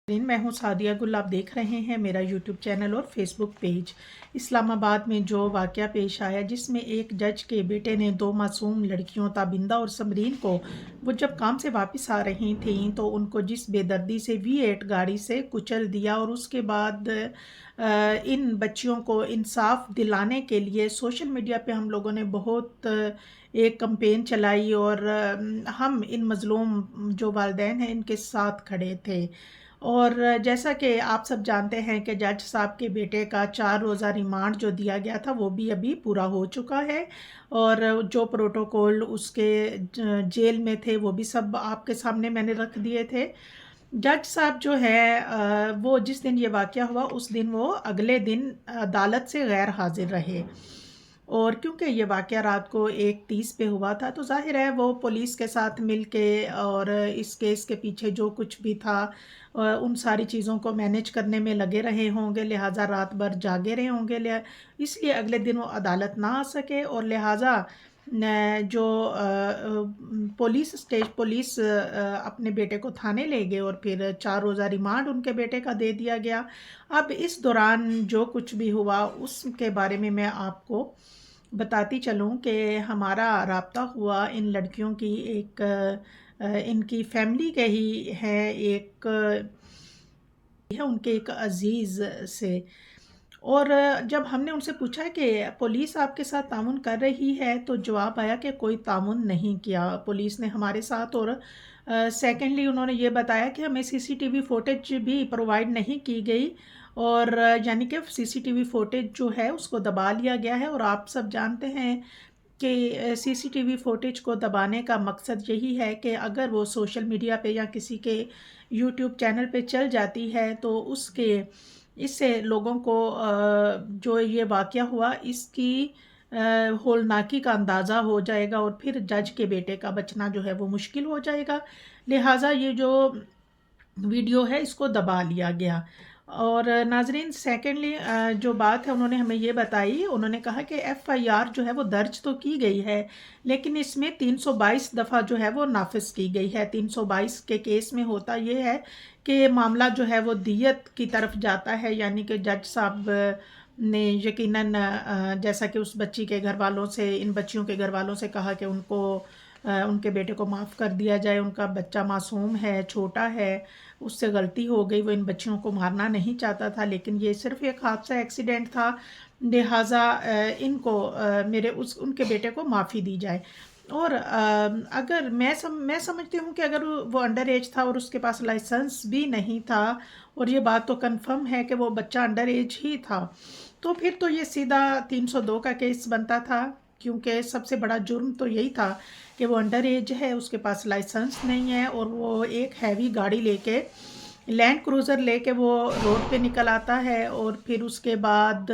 मैं हूं सादिया गुल। आप देख रहे हैं मेरा यूट्यूब चैनल और फेसबुक पेज। इस्लामाबाद में जो वाक़या पेश आया जिसमें एक जज के बेटे ने दो मासूम लड़कियों ताबिंदा और समरीन को वो जब काम से वापस आ रही थीं तो उनको जिस बेदर्दी से V8 गाड़ी से कुचल दिया। और उसके बाद इन बच्चियों को इंसाफ दिलाने के लिए सोशल मीडिया पे हम लोगों ने बहुत एक कैंपेन चलाई और हम इन मज़लूम जो वालिदैन हैं इनके साथ खड़े थे। और जैसा कि आप सब जानते हैं कि जज साहब के बेटे का 4 रोज़ा रिमांड जो दिया गया था वो भी अभी पूरा हो चुका है। और जो प्रोटोकॉल उसके जेल में थे वो भी सब आपके सामने मैंने रख दिए थे। जज साहब जो है वो जिस दिन ये वाक़या हुआ उस दिन वो अगले दिन अदालत से गैर हाजिर रहे। और क्योंकि ये वाक़या रात को 1:30 पे हुआ था तो ज़ाहिर है वो पुलिस के साथ मिल के और इस केस के पीछे जो कुछ भी था उन सारी चीज़ों को मैनेज करने में लगे रहे होंगे, लिहाजा रात भर जागे रहे होंगे, इसलिए अगले दिन वो अदालत ना आ सके। और लिहाजा जो पुलिस अपने बेटे को थाने ले गए और फिर 4 रोज़ा रिमांड उनके बेटे का दे दिया गया। अब इस दौरान जो कुछ भी हुआ उसके बारे में मैं आपको बताती चलूँ कि हमारा राब्ता हुआ इन लड़कियों की एक इनकी फैमिली के ही है एक है उनके एक अजीज़ से। और जब हमने उनसे पूछा कि पुलिस आपके साथ तामुन कर रही है तो जवाब आया कि कोई तामुन नहीं किया पुलिस ने हमारे साथ। और सेकेंडली उन्होंने ये बताया कि हमें सीसीटीवी फुटेज भी प्रोवाइड नहीं की गई। और यानी कि सीसीटीवी फुटेज जो है उसको दबा लिया गया है। और आप सब जानते हैं कि सीसीटीवी फुटेज को दबाने का मकसद यही है कि अगर वो सोशल मीडिया पे या किसी के यूट्यूब चैनल पे चल जाती है तो उसके इससे लोगों को जो ये वाक़या हुआ इसकी होलनाकी का अंदाज़ा हो जाएगा और फिर जज के बेटे का बचना जो है वो मुश्किल हो जाएगा। लिहाजा ये जो वीडियो है इसको दबा लिया गया। और नाजरीन सेकेंडली जो बात है उन्होंने हमें ये बताई, उन्होंने कहा कि एफआईआर जो है वो दर्ज तो की गई है लेकिन इसमें 322 दफ़ा जो है वो नाफिज की गई है। 322 के केस में होता ये है कि मामला जो है वो दियत की तरफ जाता है, यानी कि जज साहब ने यकीनन जैसा कि उस बच्ची के घर वालों से इन बच्चियों के घर वालों से कहा कि उनको उनके बेटे को माफ़ कर दिया जाए, उनका बच्चा मासूम है, छोटा है, उससे गलती हो गई, वो इन बच्चियों को मारना नहीं चाहता था लेकिन ये सिर्फ एक हादसा एक्सीडेंट था, लिहाजा इनको मेरे उनके बेटे को माफ़ी दी जाए। और अगर मैं समझती हूँ कि अगर वो अंडर एज था और उसके पास लाइसेंस भी नहीं था और ये बात तो कंफर्म है कि वो बच्चा अंडर एज ही था तो फिर तो ये सीधा 302 का केस बनता था, क्योंकि सबसे बड़ा जुर्म तो यही था कि वो अंडर एज है, उसके पास लाइसेंस नहीं है और वो एक हैवी गाड़ी लेके लैंड क्रूज़र लेके वो रोड पे निकल आता है। और फिर उसके बाद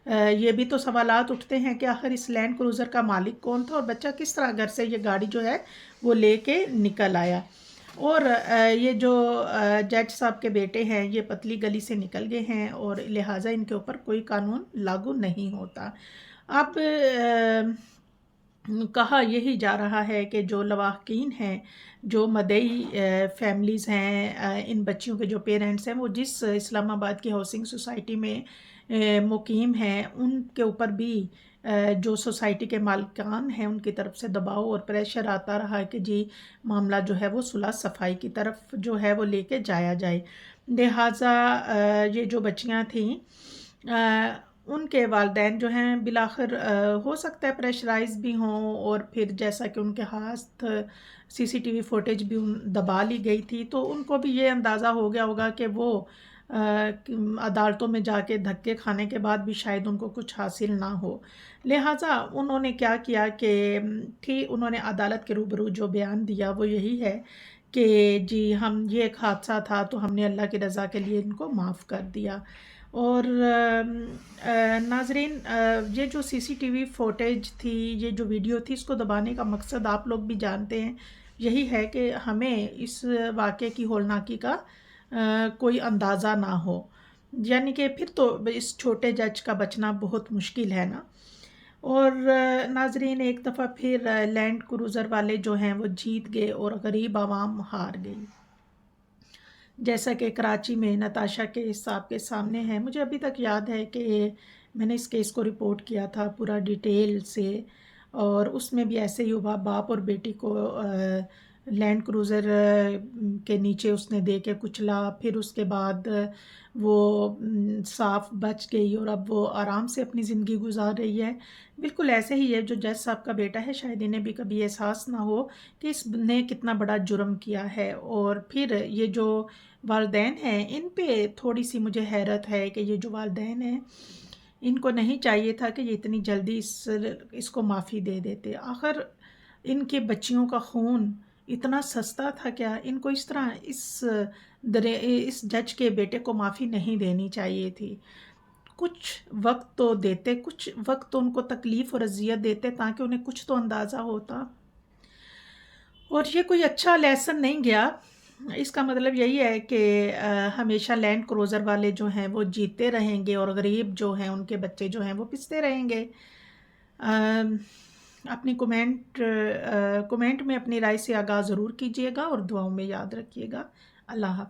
ये भी तो सवालात उठते हैं कि आखिर इस लैंड क्रूज़र का मालिक कौन था और बच्चा किस तरह घर से ये गाड़ी जो है वो लेके निकल आया। और ये जो जज साहब के बेटे हैं ये पतली गली से निकल गए हैं और लिहाजा इनके ऊपर कोई कानून लागू नहीं होता। अब कहा यही जा रहा है कि जो लवाहकीन हैं, जो मदई फैमिलीज़ हैं, इन बच्चियों के जो पेरेंट्स हैं वो जिस इस्लामाबाद की हाउसिंग सोसाइटी में मुकीम हैं उनके ऊपर भी जो सोसाइटी के मालिकान हैं उनकी तरफ से दबाव और प्रेशर आता रहा है कि जी मामला जो है वो सुलह सफाई की तरफ जो है वो लेके जाया जाए। लिहाजा ये जो बच्चियां थीं उनके वालिदैन जो हैं बिलाखिर हो सकता है प्रेशराइज भी हों और फिर जैसा कि उनके हाथ सीसीटीवी फुटेज भी दबा ली गई थी तो उनको भी ये अंदाज़ा हो गया होगा कि वो अदालतों में जाके धक्के खाने के बाद भी शायद उनको कुछ हासिल ना हो। लिहाजा उन्होंने क्या किया कि ठीक उन्होंने अदालत के रूबरू जो बयान दिया वो यही है कि जी हम ये एक हादसा था तो हमने अल्लाह की रज़ा के लिए इनको माफ़ कर दिया। और नाजरीन ये जो सीसीटीवी फुटेज थी, ये जो वीडियो थी, इसको दबाने का मकसद आप लोग भी जानते हैं, यही है कि हमें इस वाक़े की होलनाकी का कोई अंदाज़ा ना हो, यानी कि फिर तो इस छोटे जज का बचना बहुत मुश्किल है ना। और नाजरीन एक दफ़ा फिर लैंड क्रूज़र वाले जो हैं वो जीत गए और गरीब आवाम हार गई। جیسا کہ کراچی میں نتاشا کیس آپ کے سامنے ہے، مجھے ابھی تک یاد ہے کہ میں نے اس کیس کو رپورٹ کیا تھا پورا ڈیٹیل سے، اور اس میں بھی ایسے ہی ہوا، باپ اور بیٹی کو لینڈ کروزر کے نیچے اس نے دے کے کچلا، پھر اس کے بعد وہ صاف بچ گئی اور اب وہ آرام سے اپنی زندگی گزار رہی ہے۔ بالکل ایسے ہی ہے جو جج صاحب کا بیٹا ہے، شاید انہیں بھی کبھی احساس نہ ہو کہ اس نے کتنا بڑا جرم کیا ہے۔ اور پھر یہ جو والدین ہیں ان پہ تھوڑی سی مجھے حیرت ہے کہ یہ جو والدین ہیں ان کو نہیں چاہیے تھا کہ یہ اتنی جلدی اس کو معافی دے دیتے۔ آخر ان کے بچیوں کا خون اتنا سستا تھا کیا؟ ان کو اس طرح اس جج کے بیٹے کو معافی نہیں دینی چاہیے تھی۔ کچھ وقت تو دیتے، کچھ وقت تو ان کو تکلیف اور اذیت دیتے تاکہ انہیں کچھ تو اندازہ ہوتا۔ اور یہ کوئی اچھا لیسن نہیں گیا۔ اس کا مطلب یہی ہے کہ ہمیشہ لینڈ کروزر والے جو ہیں وہ جیتے رہیں گے اور غریب جو ہیں ان کے بچے جو ہیں وہ پستے رہیں گے۔ اپنی کومنٹ میں اپنی رائے سے آگاہ ضرور کیجیے گا اور دعاؤں میں یاد رکھیے گا۔ اللہ حافظ۔